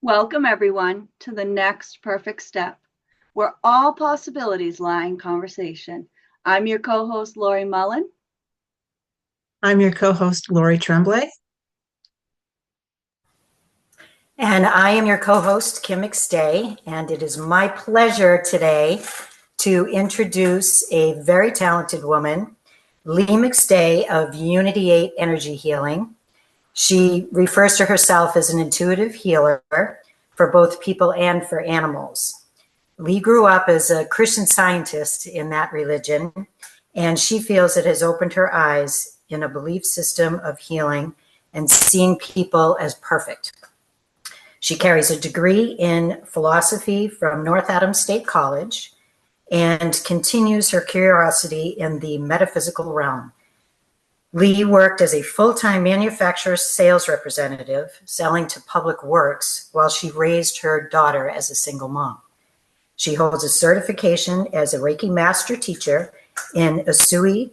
Welcome, everyone, to the next perfect step, where all possibilities lie in conversation. I'm your co-host, Laurie Mullen. I'm your co-host, Laurie Tremblay. And I am your co-host, Kim McStay, and it is my pleasure today to introduce a very talented woman, Leigh McStay of Unity 8 Energy Healing. She refers to herself as an intuitive healer for both people and for animals. Leigh grew up as a Christian Scientist in that religion, and she feels it has opened her eyes in a belief system of healing and seeing people as perfect. She carries a degree in philosophy from North Adams State College and continues her curiosity in the metaphysical realm. Leigh worked as a full-time manufacturer sales representative selling to public works while she raised her daughter as a single mom. She holds a certification as a Reiki master teacher in Usui,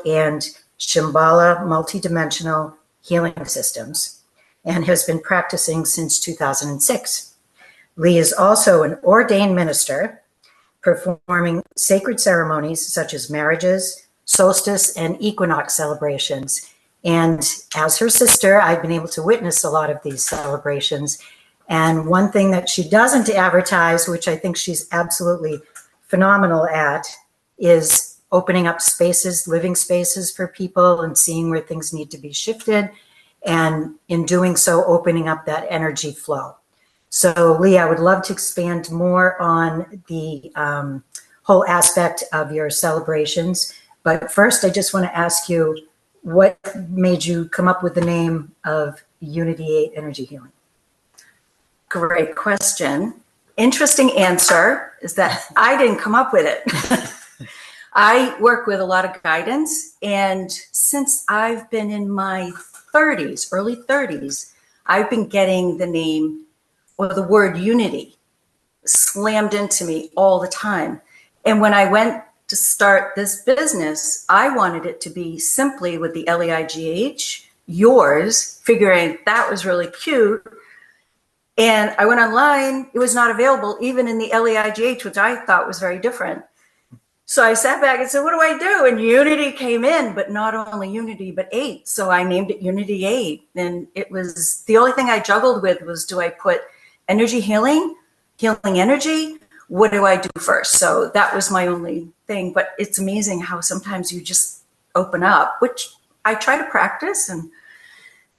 and Shamballa multidimensional healing systems and has been practicing since 2006. Leigh is also an ordained minister, performing sacred ceremonies such as marriages, solstice, and equinox celebrations. And as her sister, I've been able to witness a lot of these celebrations. And one thing that she doesn't advertise, which I think she's absolutely phenomenal at, is opening up spaces, living spaces for people and seeing where things need to be shifted. And in doing so, opening up that energy flow. So Leigh, I would love to expand more on the whole aspect of your celebrations. But first, I just want to ask you, what made you come up with the name of Unity 8 Energy Healing? Great question. Interesting answer is that I didn't come up with it. I work with a lot of guidance, and since I've been in my 30s, early 30s, I've been getting the name or the word unity slammed into me all the time. And when I went to start this business, I wanted it to be simply with the Leigh, yours, figuring that was really cute. And I went online, it was not available even in the Leigh, which I thought was very different. So I sat back and said, what do I do? And Unity came in, but not only Unity, but 8. So I named it Unity 8. And it was, the only thing I juggled with was, do I put energy healing energy? What do I do first? So that was my only thing. But it's amazing how sometimes you just open up, which I try to practice. And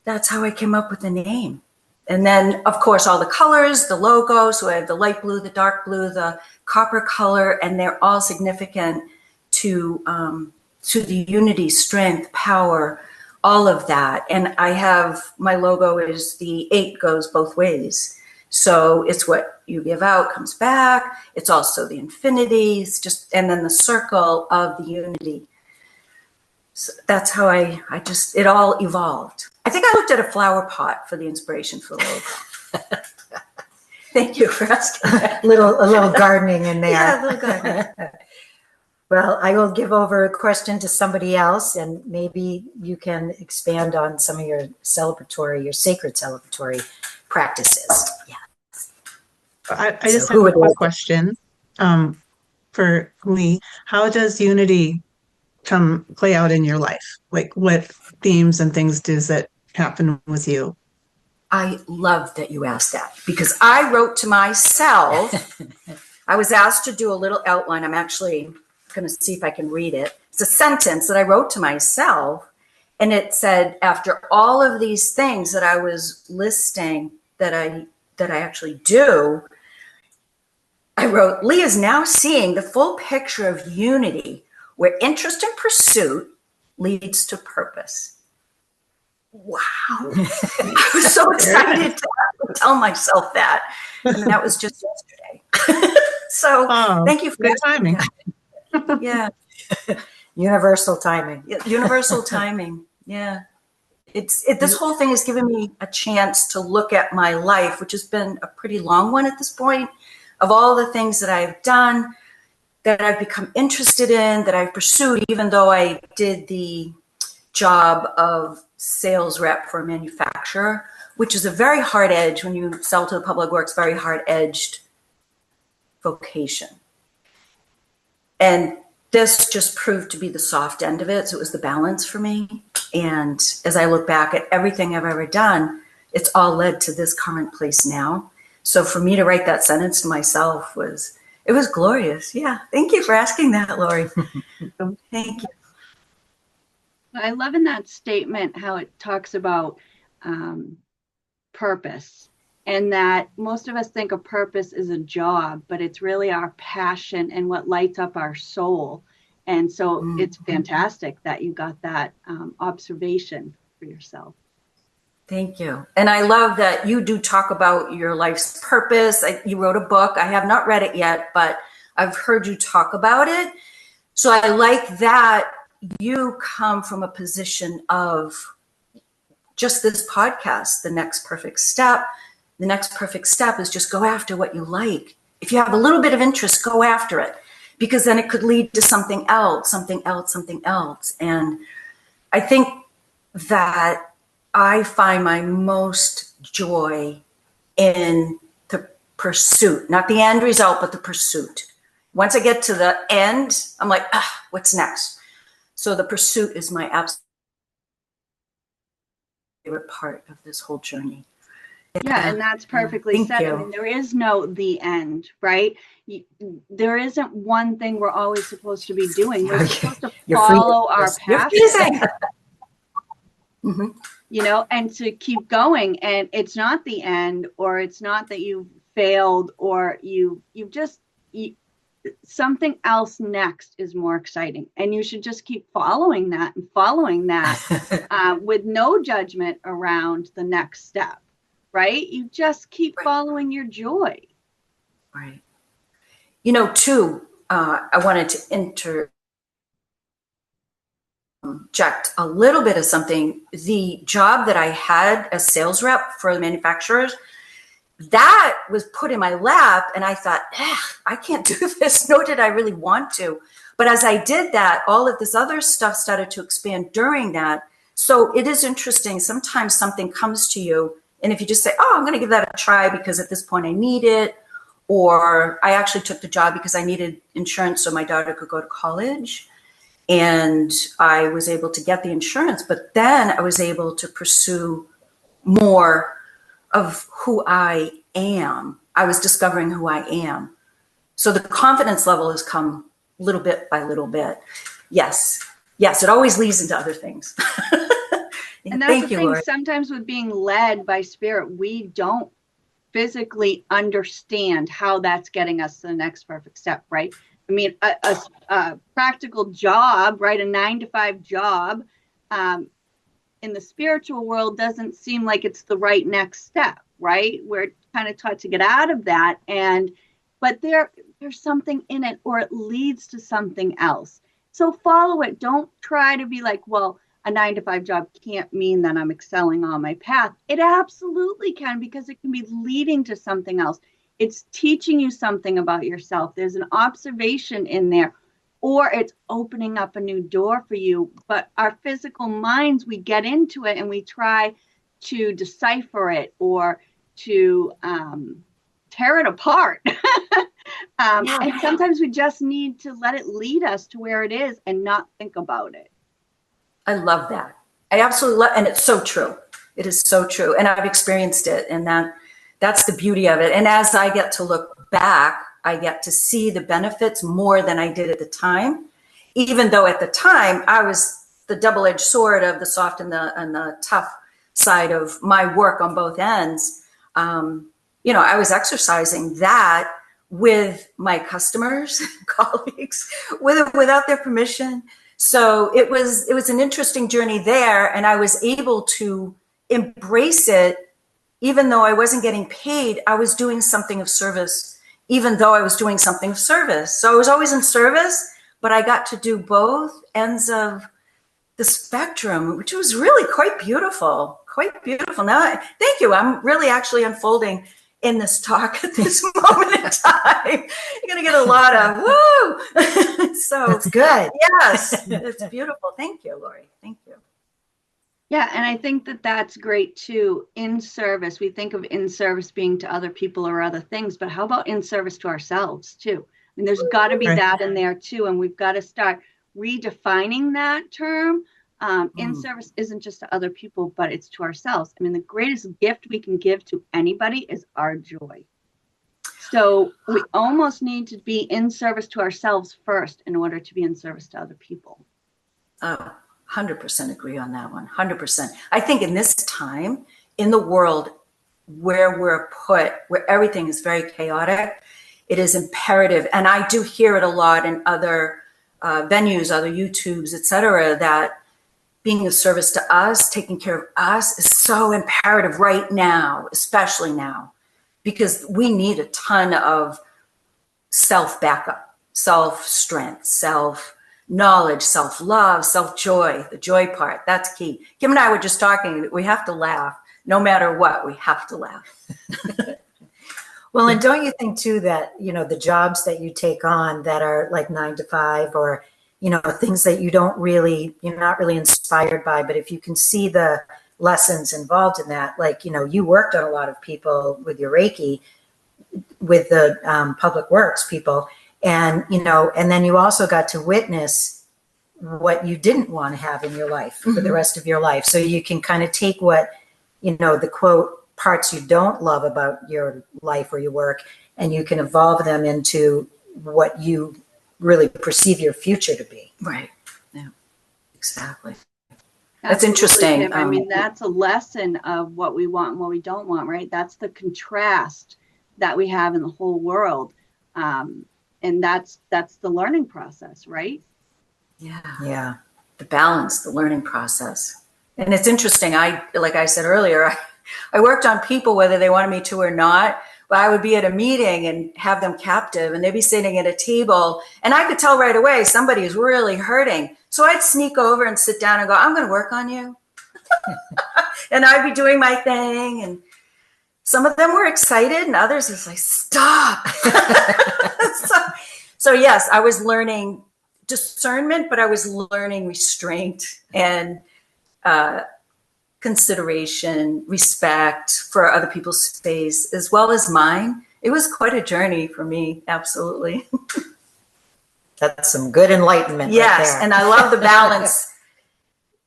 that's how I came up with the name. And then, of course, all the colors, the logo. So I have the light blue, the dark blue, the copper color, and they're all significant to the unity, strength, power, all of that. And I have, my logo is the 8 goes both ways. So it's what you give out comes back. It's also the infinity, it's just, and then the circle of the unity. So that's how I just, it all evolved. I think I looked at a flower pot for the inspiration for the logo. Thank you for asking that. A little gardening in there. Yeah, a little gardening. Well, I will give over a question to somebody else, and maybe you can expand on some of your sacred celebratory practices. Yeah. I just have a quick question for Leigh. How does unity play out in your life? Like, what themes and things does that happen with you? I love that you asked that, because I wrote to myself. I was asked to do a little outline. I'm actually going to see if I can read it. It's a sentence that I wrote to myself, and it said, after all of these things that I was listing that I actually do, I wrote, Leigh is now seeing the full picture of unity, where interest and pursuit leads to purpose. Wow. I was so excited to tell myself that. And that was just yesterday. So thank you for good timing. Yeah. Universal timing. Universal timing. Yeah. This whole thing has given me a chance to look at my life, which has been a pretty long one at this point, of all the things that I've done, that I've become interested in, that I've pursued, even though I did the job of sales rep for a manufacturer, which is a very hard edge when you sell to the public works, very hard edged vocation. And this just proved to be the soft end of it. So it was the balance for me. And as I look back at everything I've ever done, it's all led to this current place now. So for me to write that sentence to myself was glorious. Yeah. Thank you for asking that, Laurie. Thank you. I love in that statement how it talks about purpose, and that most of us think a purpose is a job, but it's really our passion and what lights up our soul. And so it's fantastic that you got that observation for yourself. Thank you. And I love that you do talk about your life's purpose. You wrote a book. I have not read it yet, but I've heard you talk about it. So I like that you come from a position of just this podcast, The Next Perfect Step. The next perfect step is just go after what you like. If you have a little bit of interest, go after it, because then it could lead to something else, something else, something else. And I think that I find my most joy in the pursuit, not the end result, but the pursuit. Once I get to the end, I'm like, what's next? So the pursuit is my absolute favorite part of this whole journey. Yeah, and that's perfectly said. I mean, there is no the end, right? There isn't one thing we're always supposed to be doing. We're supposed to follow our passion. You know, and to keep going. And it's not the end, or it's not that you've failed, or you've just something else next is more exciting. And you should just keep following that and following that with no judgment around the next step. Right? You just keep following your joy. Right. You know, too, I wanted to interject a little bit of something. The job that I had as sales rep for the manufacturers, that was put in my lap, and I thought, I can't do this, nor did I really want to. But as I did that, all of this other stuff started to expand during that. So it is interesting. Sometimes something comes to you, and if you just say, I'm going to give that a try because at this point I need it, or I actually took the job because I needed insurance so my daughter could go to college, and I was able to get the insurance, but then I was able to pursue more of who I am. I was discovering who I am. So the confidence level has come little bit by little bit. Yes, it always leads into other things. And that's the thing, Laurie. Sometimes with being led by spirit, we don't physically understand how that's getting us to the next perfect step, right? I mean, a practical job, right? A 9-to-5 job in the spiritual world doesn't seem like it's the right next step, right? We're kind of taught to get out of that. But there's something in it, or it leads to something else. So follow it. Don't try to be like, well, a 9-to-5 job can't mean that I'm excelling on my path. It absolutely can, because it can be leading to something else. It's teaching you something about yourself. There's an observation in there, or it's opening up a new door for you. But our physical minds, we get into it and we try to decipher it or to tear it apart. And sometimes we just need to let it lead us to where it is and not think about it. I love that. I absolutely love, and it's so true. It is so true. And I've experienced it, and that's the beauty of it. And as I get to look back, I get to see the benefits more than I did at the time, even though at the time I was the double-edged sword of the soft and the tough side of my work on both ends. I was exercising that with my customers, colleagues, without their permission. So it was an interesting journey there, and I was able to embrace it. Even though I wasn't getting paid, I was doing something of service, even though I was doing something of service. So I was always in service, but I got to do both ends of the spectrum, which was really quite beautiful, Now, thank you. I'm really actually unfolding in this talk at this moment in time. You're going to get a lot of woo. So that's good. Yes, it's beautiful. Thank you, Laurie. Thank you. Yeah, and I think that that's great too. In service, we think of in service being to other people or other things, but how about in service to ourselves too? I mean, there's got to be that in there too, and we've got to start redefining that term. In service isn't just to other people, but it's to ourselves. I mean, the greatest gift we can give to anybody is our joy. So we almost need to be in service to ourselves first in order to be in service to other people. Oh, 100% agree on that one. 100%. I think in this time in the world where we're put, where everything is very chaotic, it is imperative. And I do hear it a lot in other venues, other YouTubes, etc., that being of service to us, taking care of us is so imperative right now, especially now, because we need a ton of self-backup, self-strength, self-knowledge, self-love, self-joy, the joy part. That's key. Kim and I were just talking, we have to laugh. No matter what, we have to laugh. Well, and don't you think too that, you know, the jobs that you take on that are like 9 to 5 or, you know, things that you're not really inspired by, but if you can see the lessons involved in that, like, you know, you worked on a lot of people with your Reiki, with the public works people, and, you know, and then you also got to witness what you didn't want to have in your life for the rest of your life. So you can kind of take what, you know, the quote parts you don't love about your life or your work, and you can evolve them into what you really perceive your future to be. Right. Yeah, exactly. That's interesting. I mean, that's a lesson of what we want and what we don't want, right? That's the contrast that we have in the whole world. And that's the learning process, right? Yeah. Yeah. The balance, the learning process. And it's interesting. Like I said earlier, I worked on people, whether they wanted me to or not. But I would be at a meeting and have them captive, and they'd be sitting at a table, and I could tell right away somebody is really hurting. So I'd sneak over and sit down and go, I'm going to work on you. And I'd be doing my thing. And some of them were excited, and others was like, stop. So yes, I was learning discernment, but I was learning restraint and consideration, respect for other people's space, as well as mine. It was quite a journey for me. Absolutely. That's some good enlightenment. Yes. Right there. And I love the balance,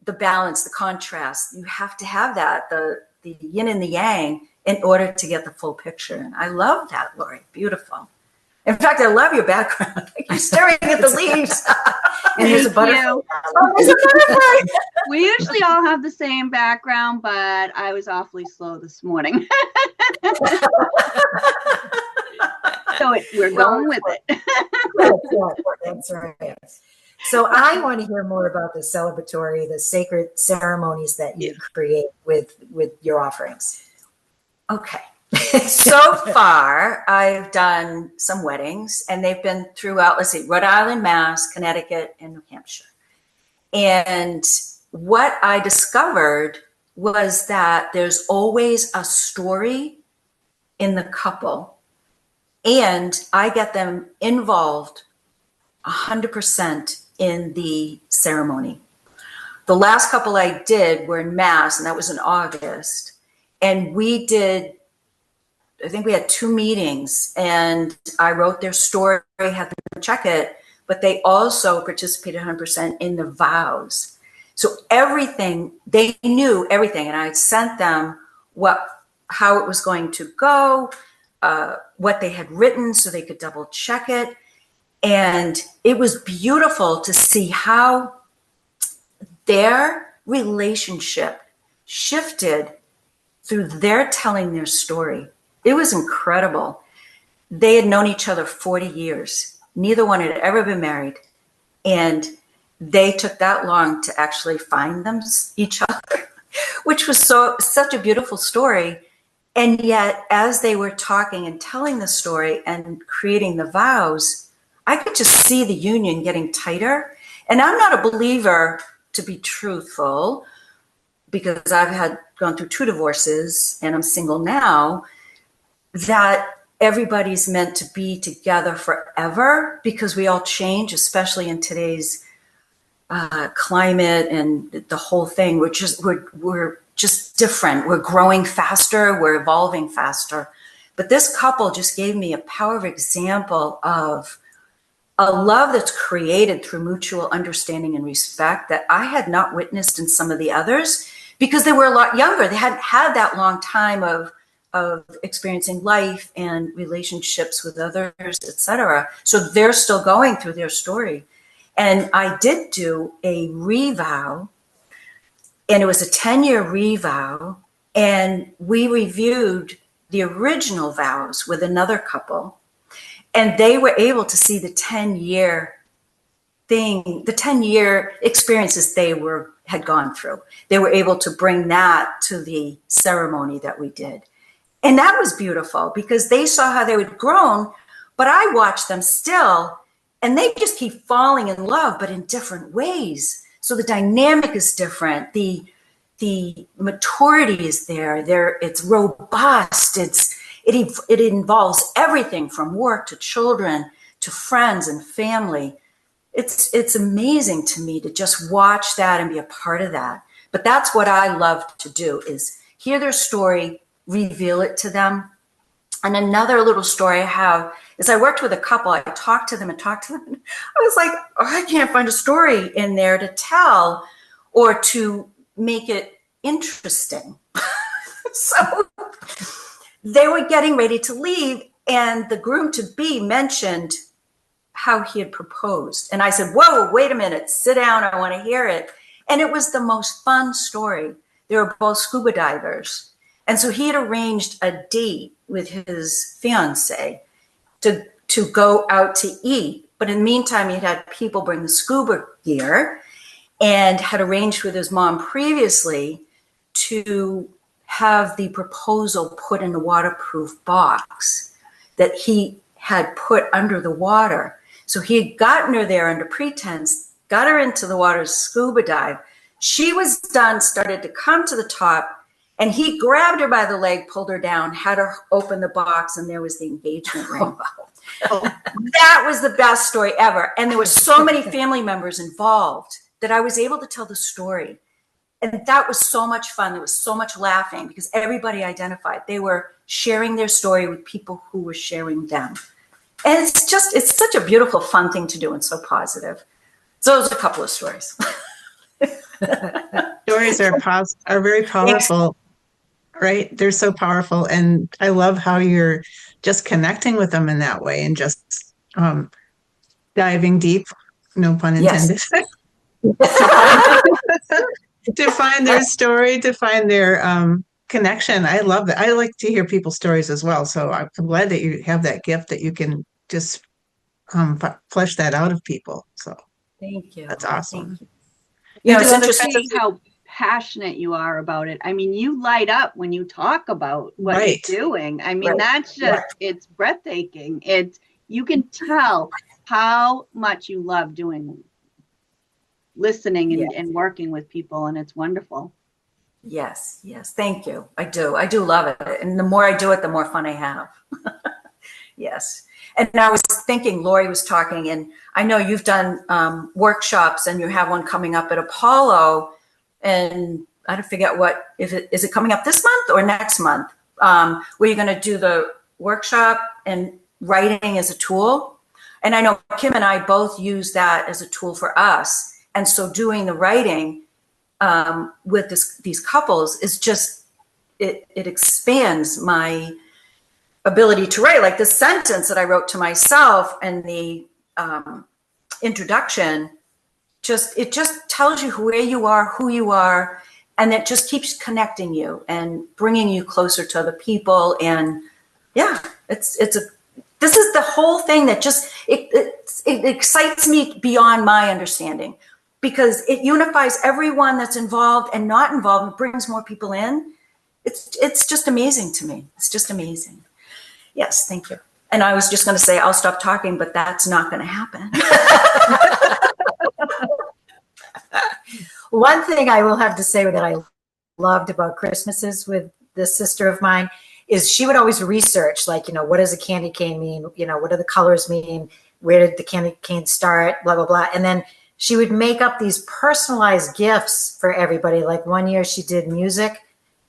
the contrast. You have to have that, the yin and the yang in order to get the full picture. And I love that, Laurie. Beautiful. In fact, I love your background. You're staring at the leaves. And there's a butterfly. Oh, there's a butterfly. We usually all have the same background, but I was awfully slow this morning. So we're going with it. That's right. So I want to hear more about the celebratory, the sacred ceremonies that you create with your offerings. Okay. So far, I've done some weddings, and they've been throughout, let's see, Rhode Island, Mass, Connecticut, and New Hampshire. And what I discovered was that there's always a story in the couple, and I get them involved 100% in the ceremony. The last couple I did were in Mass, and that was in August. And we did, I think we had 2 meetings, and I wrote their story, had them check it, but they also participated 100% in the vows. So everything, they knew everything, and I had sent them how it was going to go, what they had written so they could double check it. And it was beautiful to see how their relationship shifted through their telling their story. It was incredible. They had known each other 40 years. Neither one had ever been married. And they took that long to actually find each other, which was such a beautiful story. And yet, as they were talking and telling the story and creating the vows, I could just see the union getting tighter. And I'm not a believer, to be truthful, because I've gone through 2 divorces and I'm single now, that everybody's meant to be together forever, because we all change, especially in today's climate and the whole thing. We're just different. We're growing faster. We're evolving faster. But this couple just gave me a powerful example of a love that's created through mutual understanding and respect that I had not witnessed in some of the others because they were a lot younger. They hadn't had that long time of experiencing life and relationships with others, etc. So they're still going through their story. And I did do a revow, and it was a 10-year revow, and we reviewed the original vows with another couple, and they were able to see the 10-year thing, the 10-year experiences they had gone through. They were able to bring that to the ceremony that we did. And that was beautiful because they saw how they had grown, but I watched them still, and they just keep falling in love, but in different ways. So the dynamic is different. The maturity is there. It's robust. It involves everything from work to children to friends and family. It's amazing to me to just watch that and be a part of that. But that's what I love to do, is hear their story, reveal it to them. And another little story I have is I worked with a couple. I talked to them. I was like, oh, I can't find a story in there to tell or to make it interesting. So they were getting ready to leave, and the groom-to-be mentioned how he had proposed. And I said, whoa, wait a minute, sit down, I want to hear it. And it was the most fun story. They were both scuba divers. And so he had arranged a date with his fiance to go out to eat. But in the meantime, he had people bring the scuba gear and had arranged with his mom previously to have the proposal put in a waterproof box that he had put under the water. So he had gotten her there under pretense, got her into the water to scuba dive. She was done, started to come to the top, and he grabbed her by the leg, pulled her down, had her open the box, and there was the engagement ring. That was the best story ever. And there were so many family members involved that I was able to tell the story. And that was so much fun. There was so much laughing because everybody identified. They were sharing their story with people who were sharing them. And it's such a beautiful, fun thing to do and so positive. So those are a couple of stories. Stories are very powerful, right? They're so powerful. And I love how you're just connecting with them in that way and just diving deep, no pun intended. Yes. To find their story, to find their connection. I love that. I like to hear people's stories as well. So I'm glad that you have that gift that you can just flesh that out of people. So thank you. That's awesome. You know, it's interesting how passionate you are about it. I mean, you light up when you talk about what you're doing. I mean, that's just, it's breathtaking. You can tell how much you love listening and working with people, and it's wonderful. Yes. Thank you. I do love it. And the more I do it, the more fun I have. Yes. And I was thinking, Laurie was talking, and I know you've done workshops, and you have one coming up at Apollo, and I don't forget is it coming up this month or next month? Where you're going to do the workshop and writing as a tool. And I know Kim and I both use that as a tool for us. And so doing the writing with these couples is just, it expands my ability to write. Like the sentence that I wrote to myself and the introduction, it just tells you where you are, who you are, and it just keeps connecting you and bringing you closer to other people. And yeah, this is the whole thing that just, it excites me beyond my understanding, because it unifies everyone that's involved and not involved and brings more people in. It's just amazing to me. It's just amazing. Yes, thank you. And I was just going to say, I'll stop talking, but that's not going to happen. One thing I will have to say that I loved about Christmases with this sister of mine is she would always research, like, what does a candy cane mean? What do the colors mean? Where did the candy cane start? Blah, blah, blah. And then she would make up these personalized gifts for everybody. Like one year she did music,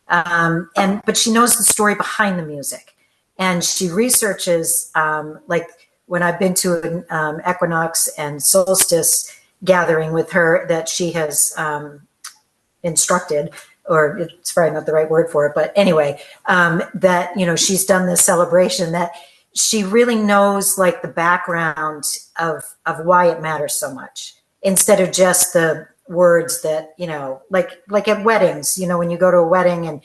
but she knows the story behind the music, and she researches, like when I've been to an equinox and solstice gathering with her that she has instructed, or it's probably not the right word for it, but anyway, that, you know, she's done this celebration, that she really knows like the background of why it matters so much, instead of just the words that, you know, like at weddings, you know, when you go to a wedding and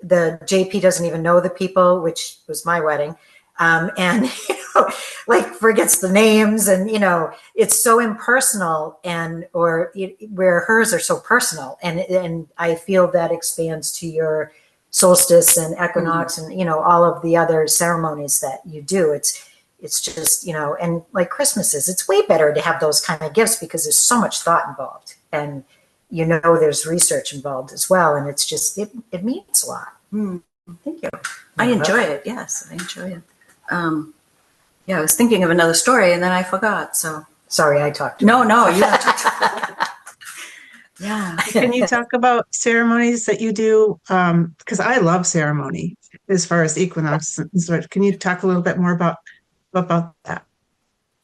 the JP doesn't even know the people, which was my wedding, and you know, like forgets the names, and you know, it's so impersonal, and where hers are so personal, and I feel that expands to your solstice and equinox, and you know, all of the other ceremonies that you do. It's just, you know, and like Christmases, it's way better to have those kind of gifts because there's so much thought involved, and you know, there's research involved as well, and it's just it means a lot. Thank you. I enjoy it. Yes, I enjoy it. Yeah, I was thinking of another story and then I forgot. So sorry, I talked. No, you don't talk. Yeah. Can you talk about ceremonies that you do? Because I love ceremony as far as equinox. Can you talk a little bit more about that?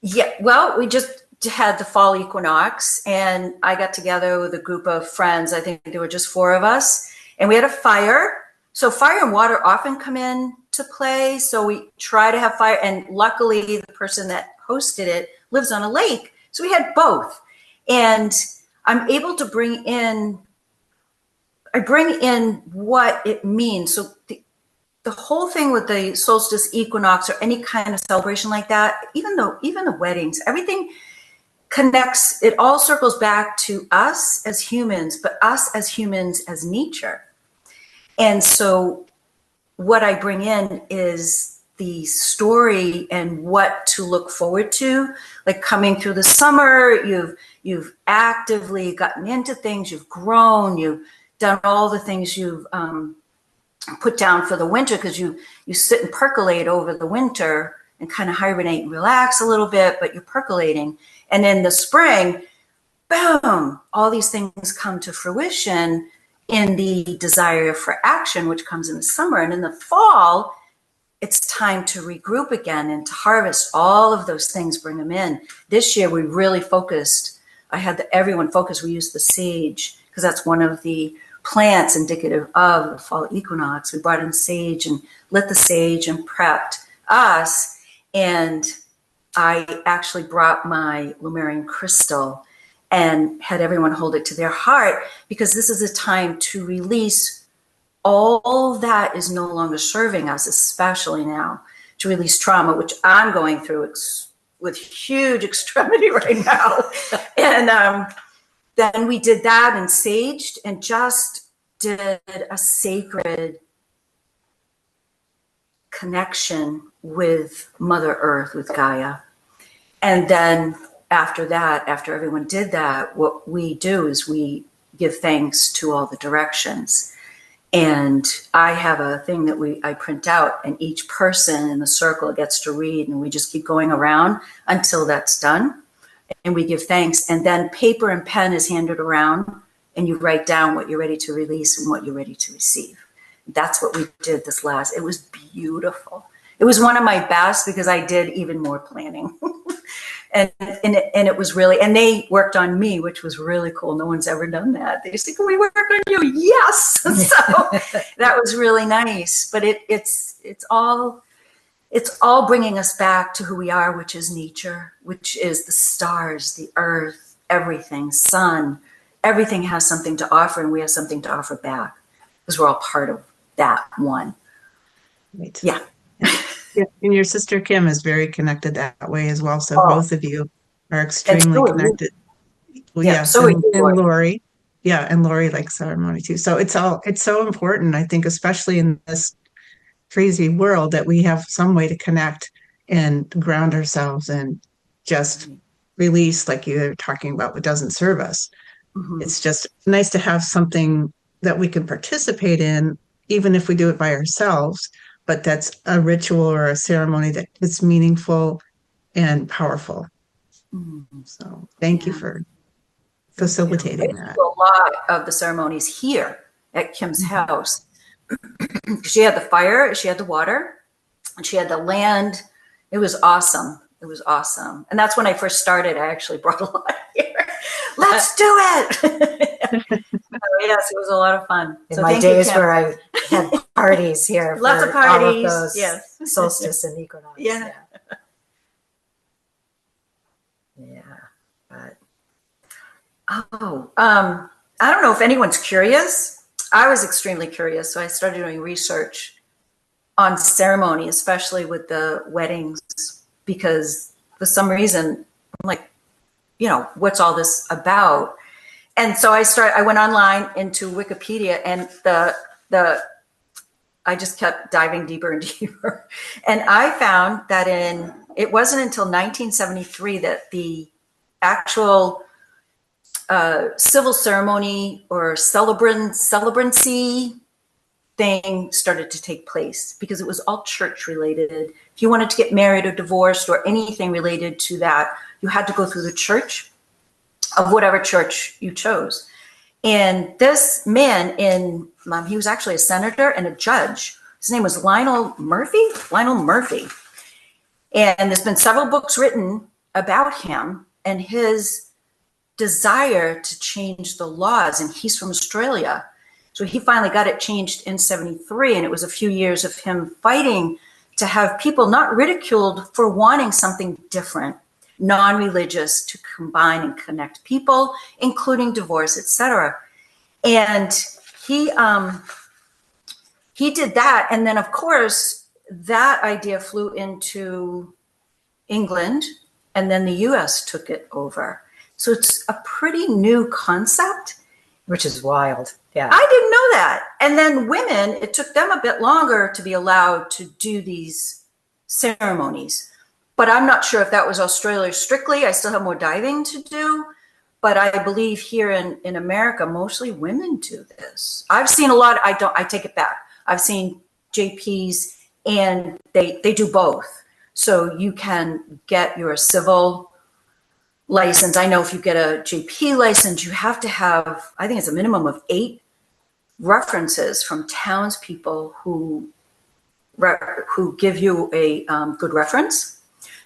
Yeah. Well, we just had the fall equinox, and I got together with a group of friends. I think there were just 4 of us, and we had a fire. So fire and water often come in to play. So we try to have fire. And luckily, the person that hosted it lives on a lake. So we had both. And I'm able to bring in what it means. So the whole thing with the solstice equinox or any kind of celebration like that, even the weddings, everything connects. It all circles back to us as humans, but us as humans as nature. And so what I bring in is the story and what to look forward to, like coming through the summer, you've actively gotten into things, you've grown, you've done all the things you've put down for the winter, because you sit and percolate over the winter and kind of hibernate and relax a little bit, but you're percolating. And in the spring, boom, all these things come to fruition in the desire for action, which comes in the summer. And in the fall, it's time to regroup again and to harvest all of those things, bring them in. This year, we really focused. I had everyone focus. We used the sage because that's one of the plants indicative of the fall equinox. We brought in sage and lit the sage and prepped us. And I actually brought my Lemurian crystal and had everyone hold it to their heart, because this is a time to release all that is no longer serving us, especially now, to release trauma, which I'm going through with huge extremity right now. And then we did that and saged and just did a sacred connection with Mother Earth, with Gaia. And then after that, after everyone did that, what we do is we give thanks to all the directions. And I have a thing that I print out, and each person in the circle gets to read, and we just keep going around until that's done. And we give thanks. And then paper and pen is handed around, and you write down what you're ready to release and what you're ready to receive. That's what we did it was beautiful. It was one of my best because I did even more planning. And it was really, and they worked on me, which was really cool. No one's ever done that. They said, "Can we work on you?" Yes. So that was really nice. But it's all bringing us back to who we are, which is nature, which is the stars, the earth, everything, sun. Everything has something to offer, and we have something to offer back because we're all part of that one. Right. Yeah. Yeah, and your sister Kim is very connected that way as well. So both of you are extremely connected. Well, yeah, yes, so and Laurie. Yeah, and Laurie likes ceremony too. So it's so important, I think, especially in this crazy world, that we have some way to connect and ground ourselves and just release, like you were talking about, what doesn't serve us. Mm-hmm. It's just nice to have something that we can participate in, even if we do it by ourselves, but that's a ritual or a ceremony that is meaningful and powerful. So thank you for facilitating that. A lot of the ceremonies here at Kim's house. She had the fire, she had the water, and she had the land. It was awesome. It was awesome. And that's when I first started. I actually brought a lot here. Let's do it. Yes, it was a lot of fun. In my days where I had parties here. Lots of parties. All of those yes. Solstice and equinox. Yeah. Yeah. But I don't know if anyone's curious. I was extremely curious, so I started doing research on ceremony, especially with the weddings, because for some reason, I'm like, what's all this about? And so I went online into Wikipedia, and I just kept diving deeper and deeper. And I found that it wasn't until 1973 that the actual civil ceremony or celebrancy thing started to take place, because it was all church related. If you wanted to get married or divorced or anything related to that, you had to go through the church of whatever church you chose. And this man he was actually a senator and a judge. His name was Lionel Murphy. And there's been several books written about him and his desire to change the laws. And he's from Australia. So he finally got it changed in 73. And it was a few years of him fighting to have people not ridiculed for wanting something different, non-religious, to combine and connect people, including divorce, etc. And he did that. And then, of course, that idea flew into England, and then the US took it over. So it's a pretty new concept. Which is wild. Yeah. I didn't know that. And then women, it took them a bit longer to be allowed to do these ceremonies. But I'm not sure if that was Australia strictly. I still have more diving to do. But I believe here in America, mostly women do this. I've seen a lot. I take it back. I've seen JPs, and they do both. So you can get your civil license. I know if you get a JP license, you have to have, I think it's a minimum of 8 references from townspeople who give you a good reference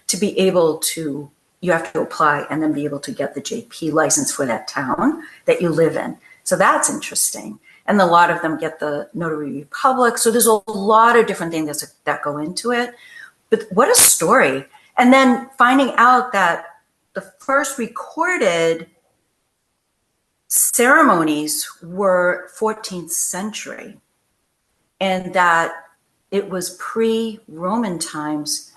to be able to, you have to apply and then be able to get the JP license for that town that you live in. So that's interesting. And a lot of them get the notary public. So there's a lot of different things that go into it. But what a story. And then finding out that the first recorded ceremonies were 14th century, and that it was pre-Roman times.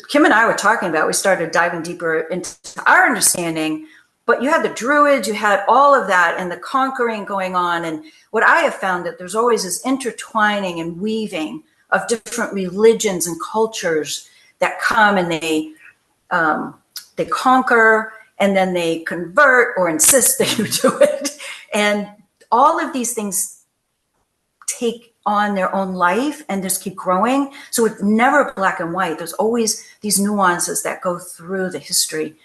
Kim and I were talking about, we started diving deeper into our understanding, but you had the Druids, you had all of that, and the conquering going on. And what I have found, that there's always this intertwining and weaving of different religions and cultures that come, and they conquer, and then they convert or insist that you do it. And all of these things take on their own life and just keep growing. So it's never black and white. There's always these nuances that go through the history.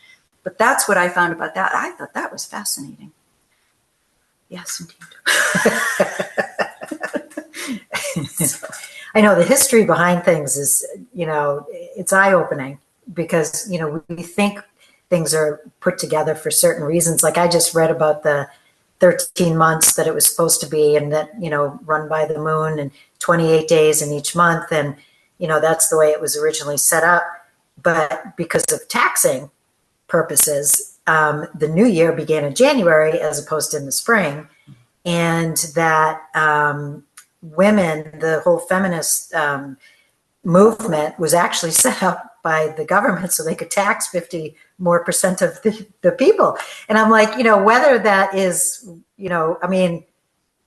But that's what I found about that. I thought that was fascinating. Yes, indeed. I know the history behind things is, it's eye-opening, because, we think things are put together for certain reasons. Like I just read about the 13 months that it was supposed to be, and that, run by the moon, and 28 days in each month. And, that's the way it was originally set up. But because of taxing purposes, the new year began in January as opposed to in the spring. And that women, the whole feminist movement was actually set up by the government so they could tax 50% more of the people. And I'm like, whether that is,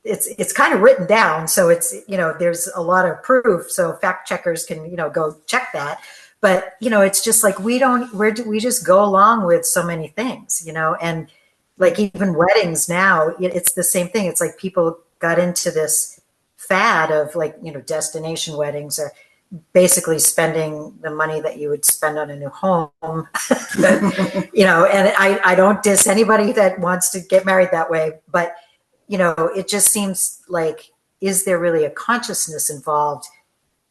it's kind of written down. So it's, there's a lot of proof. So fact checkers can, go check that. But, it's just like, we just go along with so many things, and like even weddings now, it's the same thing. It's like people got into this fad of like, destination weddings, or basically spending the money that you would spend on a new home. You know, and I don't diss anybody that wants to get married that way, but, you know, it just seems like, is there really a consciousness involved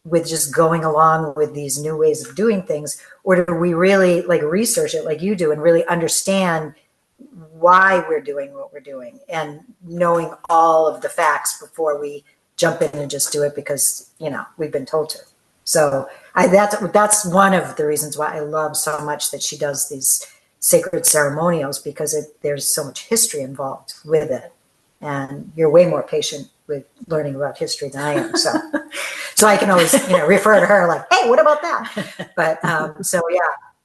with just going along with these new ways of doing things? Or do we really like research it like you do and really understand why we're doing what we're doing and knowing all of the facts before we jump in and just do it because, you know, we've been told to? So that's one of the reasons why I love so much that she does these sacred ceremonials, because there's so much history involved with it. And you're way more patient with learning about history than I am. So I can always, you know, refer to her like, hey, what about that? But so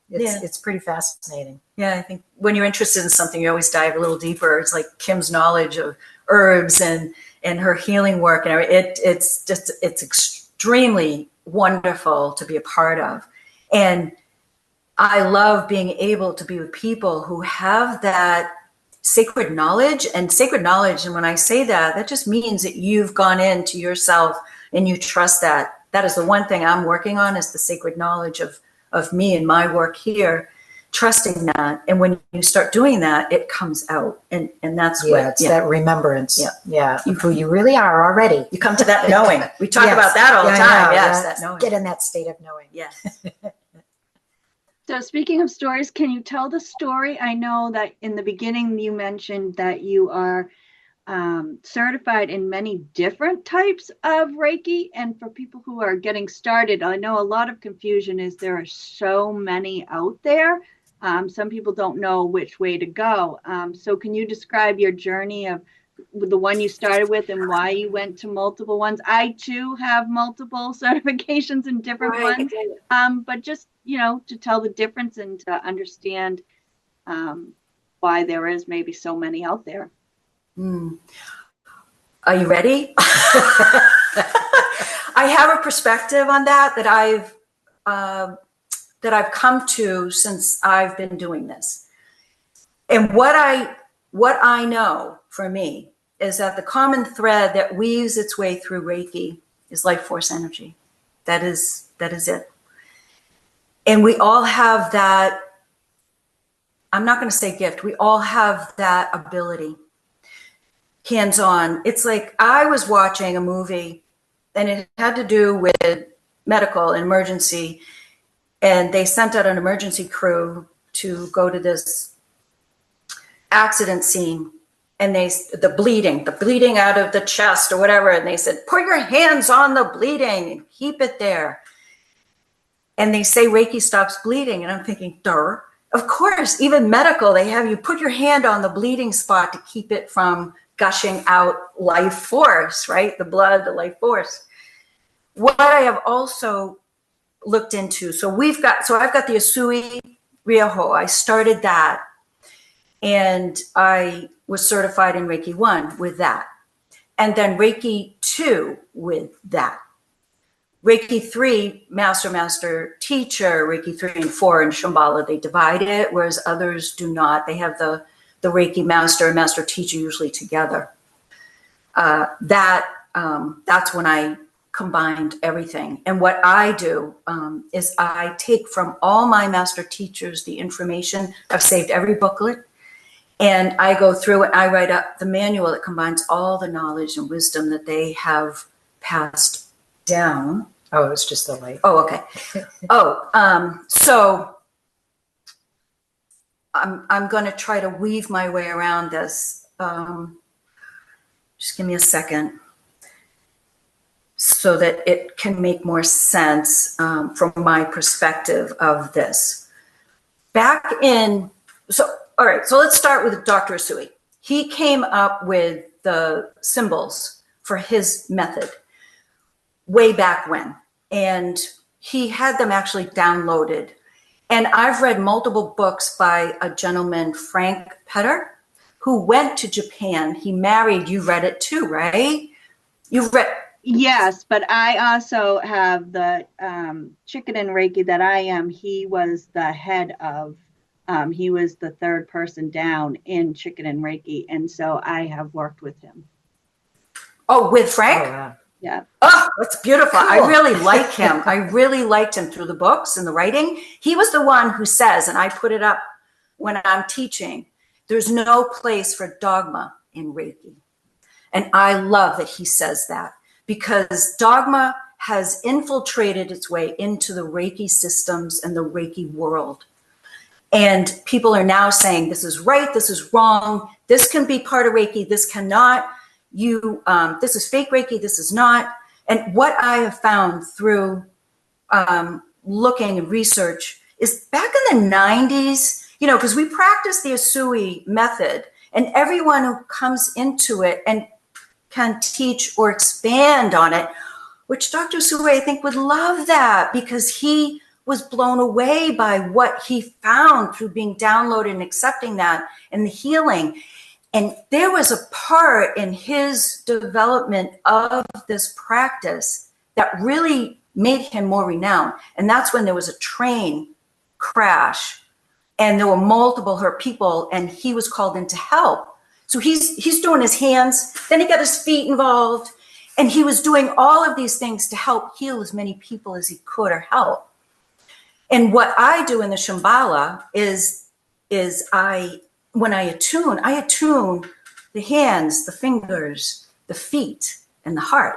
it's pretty fascinating. Yeah, I think when you're interested in something, you always dive a little deeper. It's like Kim's knowledge of herbs and her healing work, and it's extremely wonderful to be a part of. And I love being able to be with people who have that sacred knowledge. And when I say that, that just means that you've gone into yourself and you trust that. That is the one thing I'm working on, is the sacred knowledge of me and my work here, trusting that. And when you start doing that, it comes out. And that's that remembrance. Yeah. Who you really are already. You come to that knowing. We talk about that all the time. Yes, that knowing. Get in that state of knowing. Yes. So speaking of stories, can you tell the story? I know that in the beginning you mentioned that you are certified in many different types of Reiki. And for people who are getting started, I know a lot of confusion is there are so many out there. Some people don't know which way to go. So can you describe your journey of the one you started with and why you went to multiple ones? I too have multiple certifications in different ones, but just, you know, to tell the difference and to understand why there is maybe so many out there. Are you ready? I have a perspective on that I've come to since I've been doing this. And what I know for me is that the common thread that weaves its way through Reiki is life force energy. That is it. And we all have that, I'm not going to say gift, we all have that ability. Hands-on. It's like I was watching a movie and it had to do with medical and emergency, and they sent out an emergency crew to go to this accident scene, and the bleeding out of the chest or whatever, and they said, put your hands on the bleeding and keep it there. And they say Reiki stops bleeding, and I'm thinking, duh. Of course, even medical, they have you put your hand on the bleeding spot to keep it from gushing out life force, right? The blood, the life force. What I have also looked into, so I've got the Usui Ryoho. I started that, and I was certified in Reiki 1 with that. And then Reiki 2 with that. Reiki 3, master, teacher. Reiki 3 and 4 in Shamballa, they divide it, whereas others do not. They have the Reiki master and master teacher usually together. That's when I combined everything. And what I do is I take from all my master teachers the information. I've saved every booklet, and I go through it. I write up the manual that combines all the knowledge and wisdom that they have passed down. Oh, it's just the light. Oh, okay. So I'm going to try to weave my way around this. Just give me a second so that it can make more sense from my perspective of this. All right, so let's start with Dr. Usui. He came up with the symbols for his method way back when, and he had them actually downloaded. And I've read multiple books by a gentleman, Frank Petter, who went to Japan. He married, you read it too, right? You've read. Yes, but I also have the Chicken and Reiki that I am. He was the head of, he was the third person down in Chicken and Reiki. And so I have worked with him. Oh, with Frank? Oh, wow. Yeah. Oh, it's beautiful. Cool. I really like him. I really liked him through the books and the writing. He was the one who says, and I put it up when I'm teaching, there's no place for dogma in Reiki. And I love that he says that, because dogma has infiltrated its way into the Reiki systems and the Reiki world. And people are now saying, this is right, this is wrong, this can be part of Reiki, this cannot. This is fake Reiki, this is not. And what I have found through looking and research is back in the 90s, because we practice the Usui method, and everyone who comes into it and can teach or expand on it, which Dr. Usui, I think, would love that, because he was blown away by what he found through being downloaded and accepting that and the healing. And there was a part in his development of this practice that really made him more renowned. And that's when there was a train crash and there were multiple hurt people, and he was called in to help. So he's doing his hands, then he got his feet involved, and he was doing all of these things to help heal as many people as he could or help. And what I do in the Shamballa is when I attune the hands, the fingers, the feet, and the heart.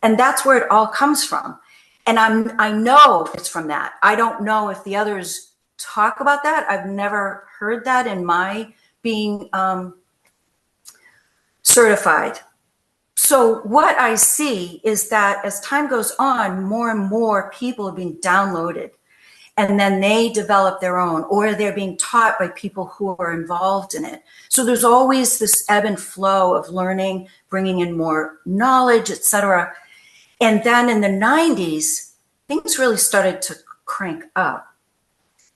And that's where it all comes from. And I know it's from that. I don't know if the others talk about that. I've never heard that in my being certified. So what I see is that as time goes on, more and more people are being downloaded. And then they develop their own, or they're being taught by people who are involved in it. So there's always this ebb and flow of learning, bringing in more knowledge, etc. And then in the 90s, things really started to crank up.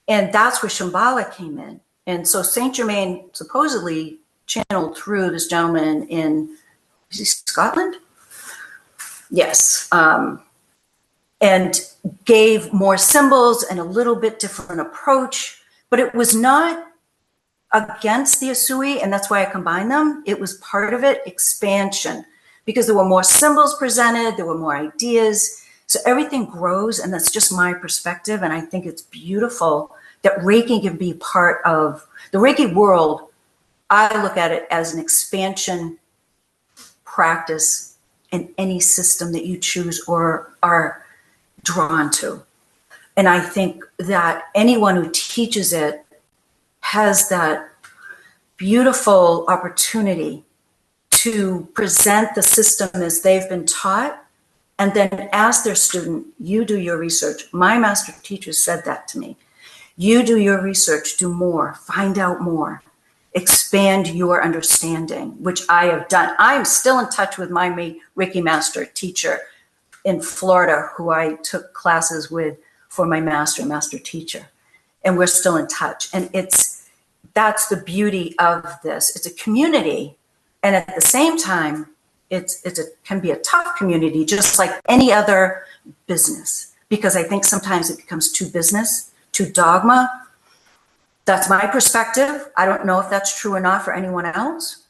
And that's where Shamballa came in. And so Saint Germain supposedly channeled through this gentleman in, is he Scotland? Yes. And gave more symbols and a little bit different approach, but it was not against the Usui, and that's why I combine them. It was part of it, expansion, because there were more symbols presented, there were more ideas, so everything grows, and that's just my perspective, and I think it's beautiful that Reiki can be part of the Reiki world. I look at it as an expansion practice in any system that you choose or are drawn to. And I think that anyone who teaches it has that beautiful opportunity to present the system as they've been taught, and then ask their student, you do your research. My master teacher said that to me. You do your research, do more, find out more, expand your understanding, which I have done. I am still in touch with my Reiki master teacher in Florida, who I took classes with for my master teacher. And we're still in touch. And that's the beauty of this. It's a community. And at the same time, it can be a tough community, just like any other business. Because I think sometimes it becomes too business, too dogma. That's my perspective. I don't know if that's true or not for anyone else,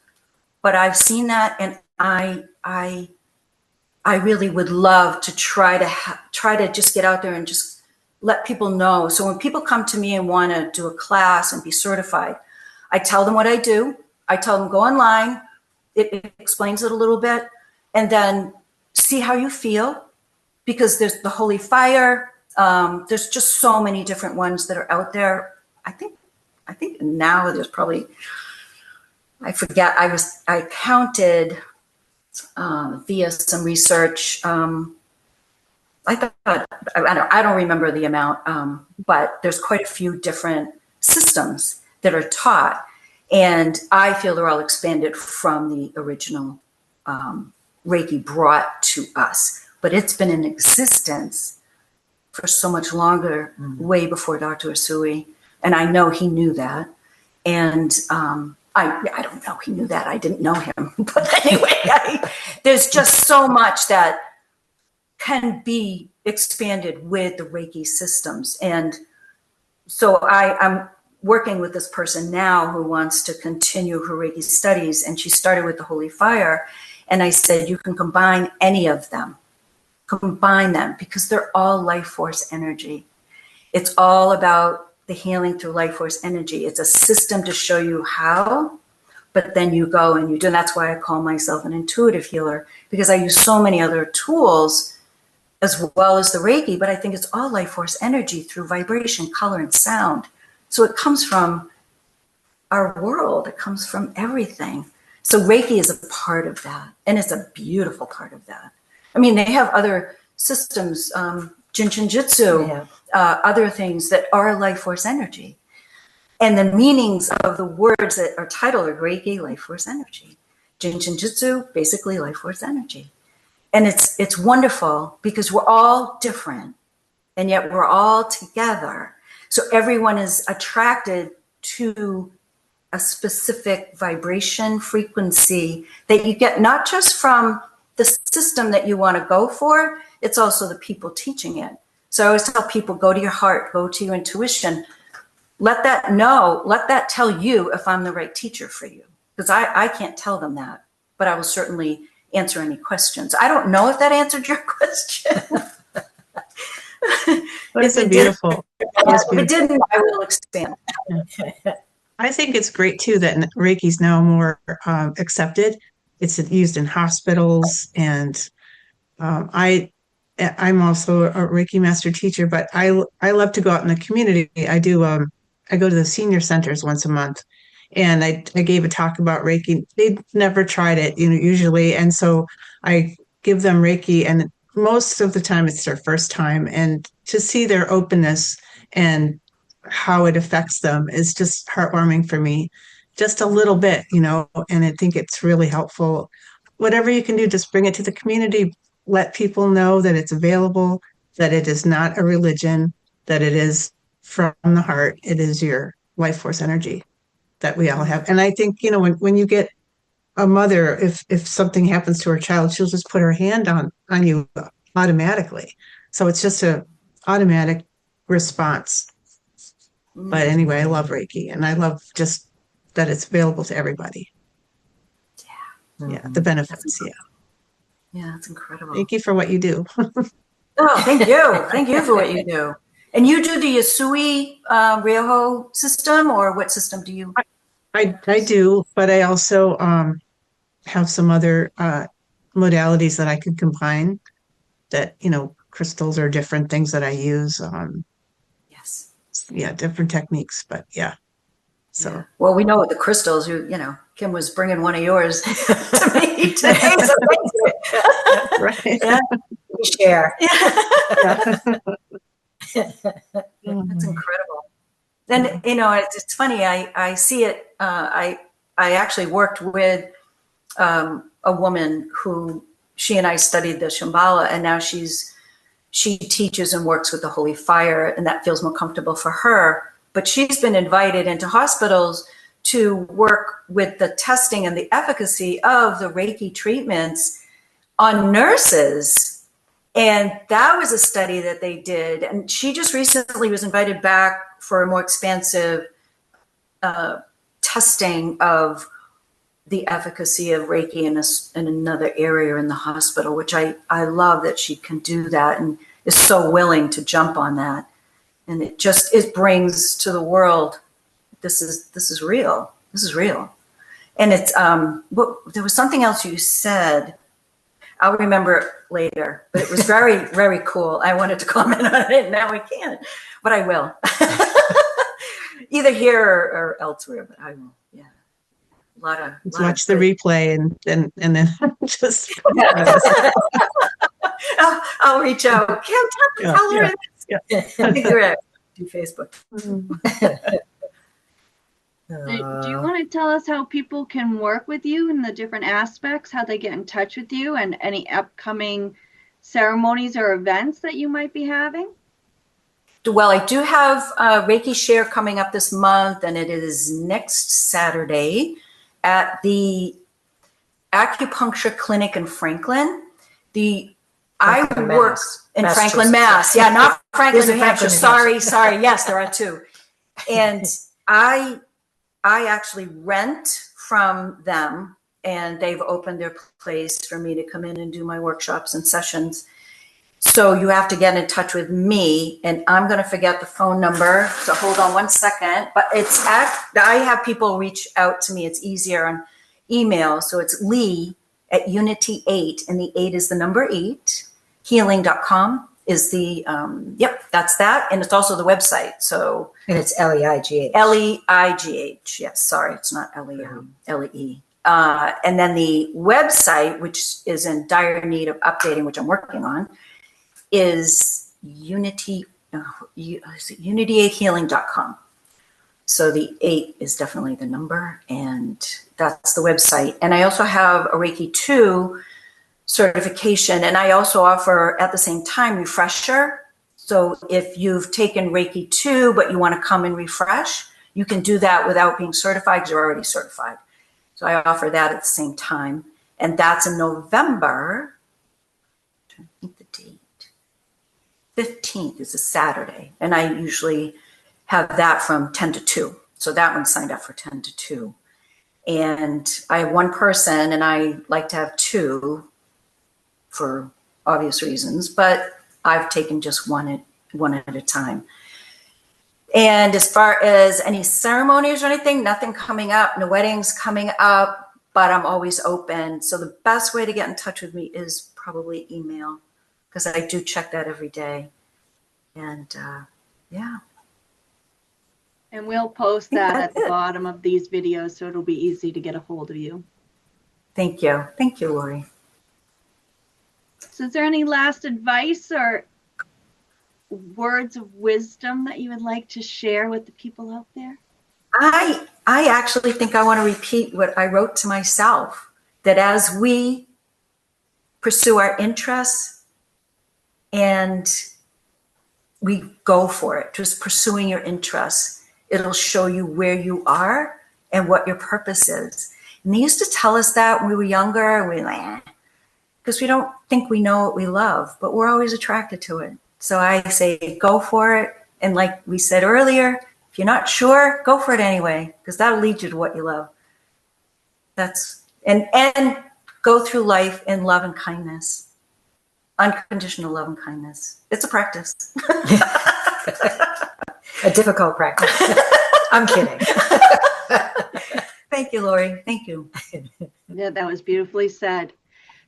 but I've seen that, and I really would love to try to just get out there and just let people know. So when people come to me and want to do a class and be certified, I tell them what I do. I tell them, go online. It explains it a little bit, and then see how you feel, because there's the Holy Fire. There's just so many different ones that are out there. I think now there's probably, I forget, I counted via some research. I don't remember the amount, but there's quite a few different systems that are taught, and I feel they're all expanded from the original Reiki brought to us. But it's been in existence for so much longer, way before Dr. Usui, and I know he knew that. And I don't know he knew that. I didn't know him. But anyway, there's just so much that can be expanded with the Reiki systems. And so I'm working with this person now who wants to continue her Reiki studies, and she started with the Holy Fire. And I said, you can combine any of them. combine them because they're all life force energy. It's all about the healing through life force energy. It's a system to show you how, but then you go and you do. And that's why I call myself an intuitive healer, because I use so many other tools as well as the Reiki, but I think it's all life force energy through vibration, color, and sound. So it comes from our world. It comes from everything. So Reiki is a part of that, and it's a beautiful part of that. I mean, they have other systems, Jinshin Jitsu, other things that are life force energy. And the meanings of the words that are titled are Reiki, life force energy. Jinshin Jitsu, basically life force energy. And it's wonderful because we're all different, and yet we're all together. So everyone is attracted to a specific vibration frequency that you get not just from the system that you want to go for, it's also the people teaching it. So I always tell people, go to your heart, go to your intuition. Let that know, let that tell you if I'm the right teacher for you. Because I can't tell them that, but I will certainly answer any questions. I don't know if that answered your question. It's beautiful. If it didn't, I will expand. I think it's great too that Reiki's now more accepted. It's used in hospitals, and I'm also a Reiki master teacher, but I love to go out in the community. I do. I go to the senior centers once a month, and I gave a talk about Reiki. They'd never tried it, usually, and so I give them Reiki, and most of the time it's their first time, and to see their openness and how it affects them is just heartwarming for me, just a little bit, and I think it's really helpful. Whatever you can do, just bring it to the community, let people know that it's available, that it is not a religion, that it is from the heart. It is your life force energy that we all have. And I think, when you get a mother, if something happens to her child, she'll just put her hand on you automatically. So it's just an automatic response. But anyway, I love Reiki, and I love just that it's available to everybody. Yeah, the benefits, Yeah, that's incredible. Thank you for what you do. Oh, thank you. Thank you for what you do. And you do the Usui Ryoho system, or what system do you? I do, but I also have some other modalities that I could combine that, crystals or different things that I use. Yes. Yeah, different techniques, but yeah. So. Yeah. Well, we know with the crystals, Kim was bringing one of yours to me today. So right. Yeah, we share. Yeah. That's incredible. And, it's funny. I see it. I actually worked with a woman who she and I studied the Shamballa, and now she teaches and works with the Holy Fire, and that feels more comfortable for her. But she's been invited into hospitals to work with the testing and the efficacy of the Reiki treatments on nurses. And that was a study that they did. And she just recently was invited back for a more expansive testing of the efficacy of Reiki in another area in the hospital, which I love that she can do that and is so willing to jump on that. And it brings to the world, this is real. This is real. And it's, there was something else you said. I'll remember it later, but it was very, very cool. I wanted to comment on it, now I can't, but I will. Either here or elsewhere, but I will. Yeah. Watch the replay and then just. I'll reach out. Kim, tell her. Yeah. I think you're right. Do Facebook. Do you want to tell us how people can work with you in the different aspects, how they get in touch with you, and any upcoming ceremonies or events that you might be having? Well, I do have Reiki Share coming up this month, and it is next Saturday at the acupuncture clinic in Franklin. I work in Franklin, Mass. Yeah, not Franklin, New Hampshire. Sorry. Yes, there are two. And I actually rent from them, and they've opened their place for me to come in and do my workshops and sessions. So you have to get in touch with me, and I'm going to forget the phone number. So hold on one second. But I have people reach out to me. It's easier on email. So it's Leigh at Unity8, and the 8 is the number 8. Healing.com is the, that's that. And it's also the website. So. And it's Leigh. Leigh. Yes, sorry, it's not Lee. And then the website, which is in dire need of updating, which I'm working on, is unity8healing.com. So the 8 is definitely the number, and that's the website. And I also have a Reiki 2 certification, and I also offer at the same time refresher. So if you've taken Reiki 2, but you want to come and refresh, you can do that without being certified because you're already certified. So I offer that at the same time. And that's in November. I'm trying to think the date. 15th is a Saturday. And I usually have that from 10 to 2. So that one signed up for 10 to 2. And I have one person, and I like to have 2 for obvious reasons, but I've taken just one at a time. And as far as any ceremonies or anything, nothing coming up, no weddings coming up, but I'm always open. So the best way to get in touch with me is probably email, because I do check that every day. And yeah. And we'll post that at the bottom of these videos, so it'll be easy to get a hold of you. Thank you. Thank you, Laurie. So is there any last advice or words of wisdom that you would like to share with the people out there? I actually think I want to repeat what I wrote to myself, that as we pursue our interests and we go for it, just pursuing your interests, it'll show you where you are and what your purpose is. And they used to tell us that when we were younger, and we were like, because we don't think we know what we love, but we're always attracted to it. So I say, go for it. And like we said earlier, if you're not sure, go for it anyway, because that'll lead you to what you love. And go through life in love and kindness, unconditional love and kindness. It's a practice. A difficult practice. I'm kidding. Thank you, Laurie. Thank you. Yeah, that was beautifully said.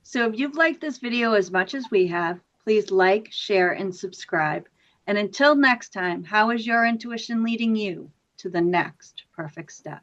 So if you've liked this video as much as we have, please like, share, and subscribe. And until next time, how is your intuition leading you to the next perfect step?